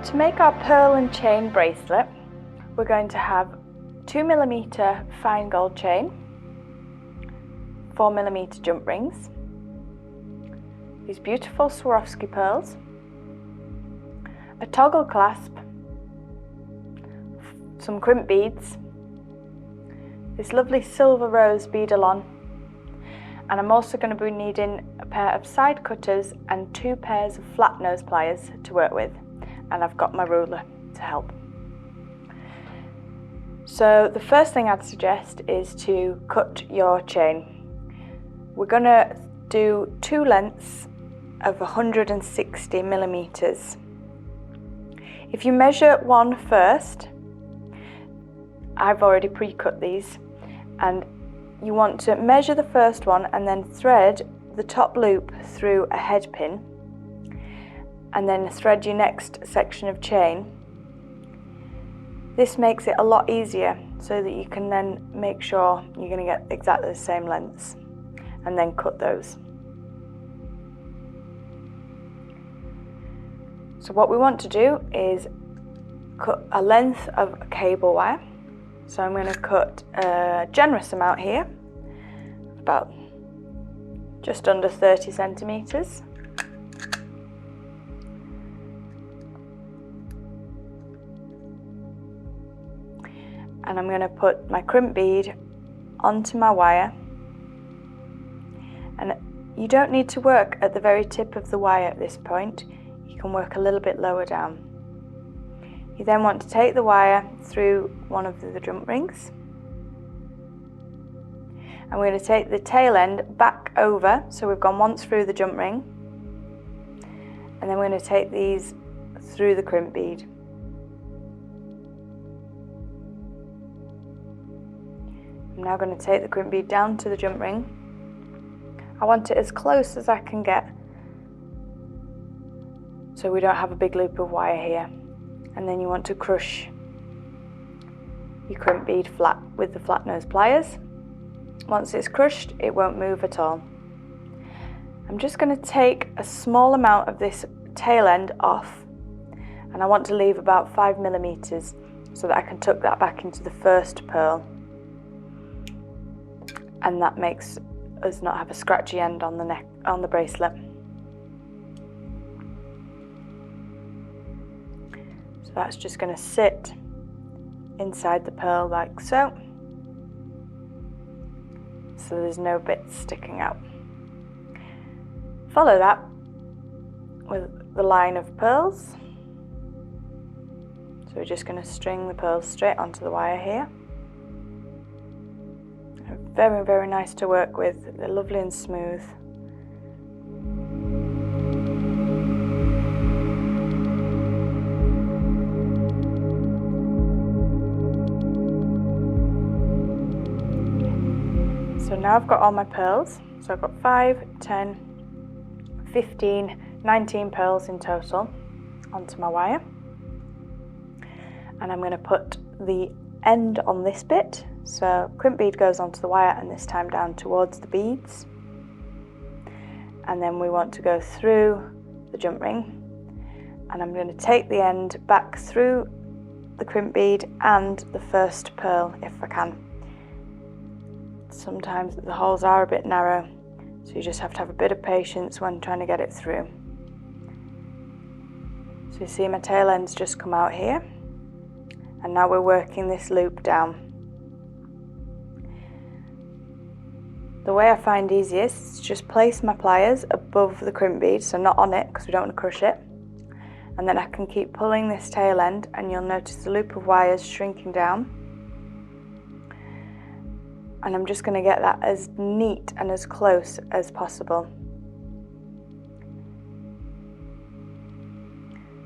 To make our pearl and chain bracelet, we're going to have 2mm fine gold chain, 4mm jump rings, these beautiful Swarovski pearls, a toggle clasp, some crimp beads, this lovely silver rose Beadalon, and I'm also going to be needing a pair of side cutters and 2 pairs of flat nose pliers to work with, and I've got my ruler to help. So the first thing I'd suggest is to cut your chain. We're going to do 2 lengths of 160mm. If you measure one first, I've already pre-cut these, and you want to measure the first one and then thread the top loop through a head pin, and then thread your next section of chain. This makes it a lot easier so that you can then make sure you're going to get exactly the same lengths and then cut those. So what we want to do is cut a length of cable wire. So I'm going to cut a generous amount here, about just under 30 centimetres. And I'm going to put my crimp bead onto my wire, and you don't need to work at the very tip of the wire at this point, you can work a little bit lower down. You then want to take the wire through one of the jump rings, and we're going to take the tail end back over, so we've gone once through the jump ring, and then we're going to take these through the crimp bead. I'm now going to take the crimp bead down to the jump ring. I want it as close as I can get so we don't have a big loop of wire here. And then you want to crush your crimp bead flat with the flat nose pliers. Once it's crushed, it won't move at all. I'm just going to take a small amount of this tail end off, and I want to leave about 5mm so that I can tuck that back into the first pearl. And that makes us not have a scratchy end on the neck, on the bracelet. So that's just going to sit inside the pearl like so. So there's no bits sticking out. Follow that with the line of pearls. So we're just going to string the pearls straight onto the wire here. Very, very nice to work with. They're lovely and smooth. So now I've got all my pearls. So I've got 5, 10, 15, 19 pearls in total onto my wire. And I'm going to put the end on this bit. So crimp bead goes onto the wire, and this time down towards the beads. And then we want to go through the jump ring, and I'm going to take the end back through the crimp bead and the first pearl if I can. Sometimes the holes are a bit narrow, so you just have to have a bit of patience when trying to get it through. So you see my tail end's just come out here, and now we're working this loop down. The way I find easiest is to just place my pliers above the crimp bead, so not on it because we don't want to crush it, and then I can keep pulling this tail end, and you'll notice the loop of wires shrinking down, and I'm just going to get that as neat and as close as possible.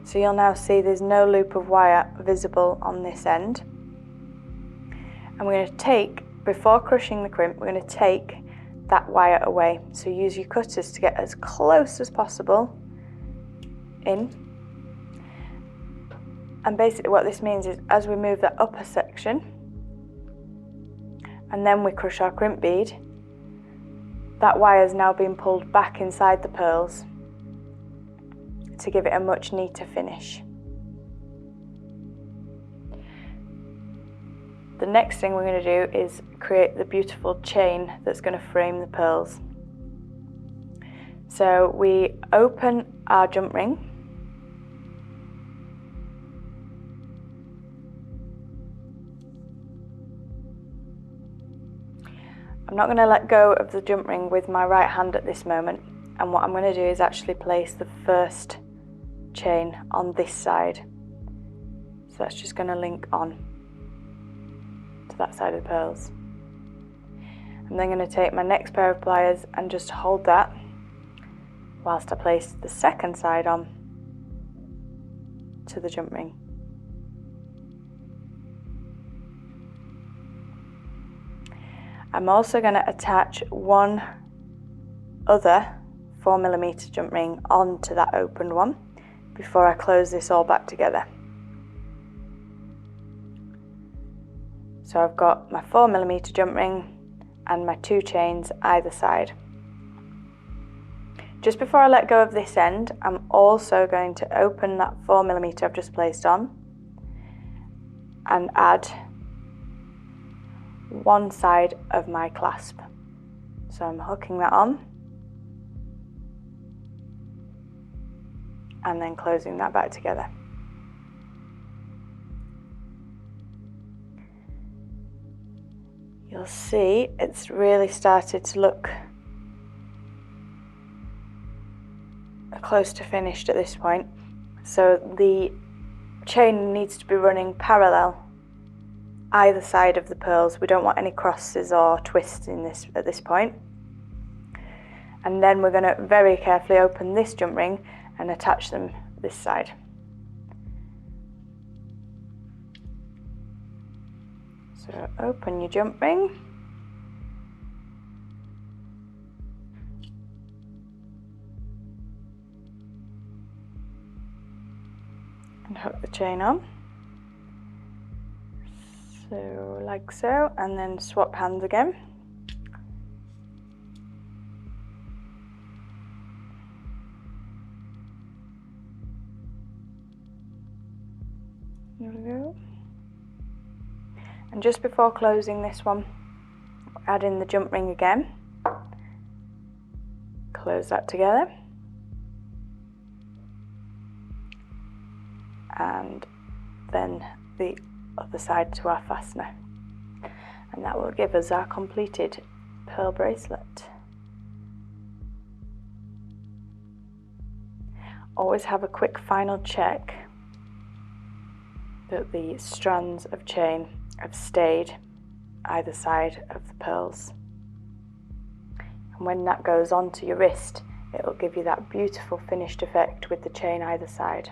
So you'll now see there's no loop of wire visible on this end, and we're going to take, before crushing the crimp, we're going to take that wire away. So use your cutters to get as close as possible in. And basically what this means is as we move that upper section and then we crush our crimp bead, that wire is now being pulled back inside the pearls to give it a much neater finish. The next thing we're going to do is create the beautiful chain that's going to frame the pearls. So we open our jump ring, I'm not going to let go of the jump ring with my right hand at this moment, and what I'm going to do is actually place the first chain on this side. So that's just going to link on to that side of the pearls. I'm then going to take my next pair of pliers and just hold that whilst I place the second side on to the jump ring. I'm also going to attach one other 4mm jump ring onto that opened one before I close this all back together. So I've got my 4mm jump ring and my 2 chains either side. Just before I let go of this end, I'm also going to open that 4mm I've just placed on and add one side of my clasp. So I'm hooking that on and then closing that back together. You'll see it's really started to look close to finished at this point. So the chain needs to be running parallel either side of the pearls. We don't want any crosses or twists in this at this point. And then we're going to very carefully open this jump ring and attach them this side. So open your jump ring and hook the chain on. So like so, and then swap hands again. There we go. And just before closing this one, add in the jump ring again. Close that together. And then the other side to our fastener, and that will give us our completed pearl bracelet. Always have a quick final check that the strands of chain have stayed either side of the pearls, and when that goes onto your wrist, it will give you that beautiful finished effect with the chain either side.